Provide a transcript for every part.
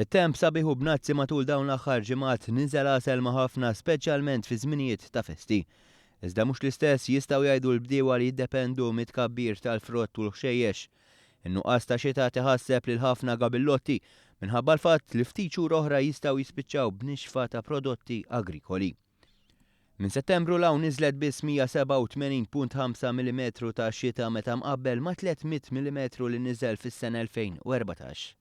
It-temp sabiħu b'nazzi matul dawn l-aħħar ġimgħat ninżel selma ħafna speċjalment fi żminijiet ta' festi. Iżda mhux l-istess jistgħu jgħidu l-bdiewa li jiddependu mit-tkabbir tal-frott u l-ħxejjex. In-nuqqas ta' xita tiħasseb lil ħafna gabillotti minħabba l-fatt li ftit xhur oħra jistgħu jispiċċaw b'nixfa ta' prodotti agrikoli. Min Settembru law niżlet biss 187.5 mm ta' xita meta mqabbel ma' 300 mm li niżel fis-sena 2014.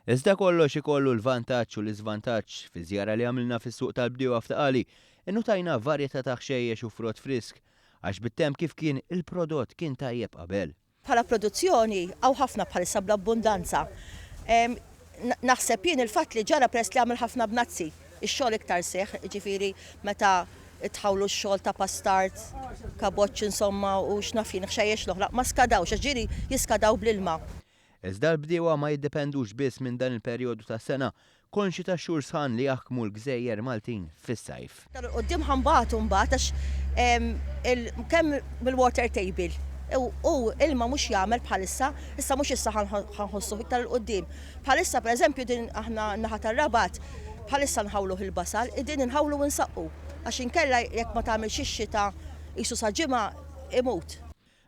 Iżda kollox ikollu l-vantaġġ u l-iżvantaġġ fi żjara li għamilna fis-suq tal-bdiewa f'Taqali innutajna varjetà ta' ħxejjex u frott frisk għax bit-temp kif kien il-prodott kien tajjeb qabel. Bħala produzzjoni hawn ħafna bħalissa bl-abbundanza. Naħseb jien il-fatt li ġara press li għamil ħafna b'nazzi, ix-xogħol iktar seħħ, ġifieri meta tħawlu x-xogħol ta' pastart, kaboċċ insomma u x'nafin ħxejjex l-oħra ma skadawx, għax ġieri jiskadaw bl-ilma. Iżda l-bdiewa ma jiddependux biss minn dan il-perjodu ta' sena, konxi ta' xhur sħan li jaħkmu l-Gżejjer Maltin fis-sajf. Qudiem ħambagħtu mbagħad għax kemm bil-water table u ilma mhux jagħmel bħalissa, issa mhux issa ħanħossu iktar il-qudiem. Bħalissa pereżempju din aħna naħa tar-Rabat bħalissa nħawluh il-basal, din inħawlu u nsaqqu għax inkella jekk ma tagħmilx ix-xita qisu sa ġimgħa imut.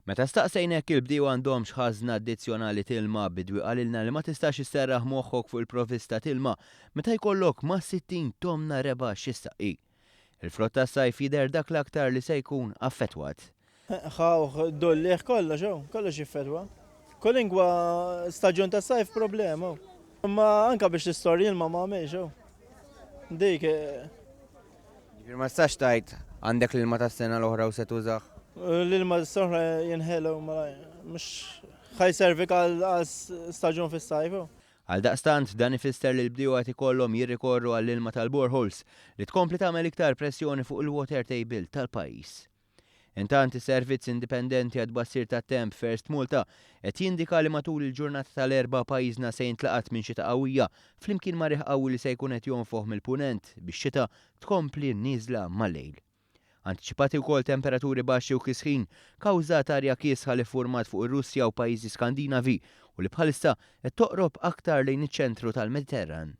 Meta staqsejna jekk il-bdiewa għandhomx ħażna addizzjonali tilma bidwi qalilna li ma tistax isserraħ moħħok fuq il-provista tilma meta jkollok ma' 60 tomna reba x'issaqi. Il-frott tas-sajf jidher dak l-aktar li se jkun affettwat. Ħawħ dollieħ kollox jiffettwa. Kolingwa staġun tas-sajf problema. Ma anke biex tistorji ilma ma m'għamilx. Dik. Ma tistax tgħid għandek l-ilma tas-sena l-oħra u se tużaħ. L-ilma s-soħra jinħelu mux ħajservik għal staġun fis-sajf. Għal daqstant dan ifisser li l-bdiewa qed ikollhom jirrikorru għall-ilma tal-boreholes li tkompli tagħmel iktar pressjoni fuq il-water table tal-pajjiż. Intant is-servizz indipendenti għad bassir tat-temp First Malta qed jindika li matul il-ġurnata tal-erba' pajjiżna se jintlaqat minn xita qawwija flimkien ma' riħ qawwi li se jkun qed jonfoħ mill-punent bix-xita tkompli nniżla mal-lejl. Antiċipati wkoll temperaturi baxxi u kisħin kawżat arja kiesħa li ffurmat fuq ir-Russja u pajjiżi Skandinavi u li bħalissa qed toqrob aktar lejn iċ-ċentru tal-Mediterran.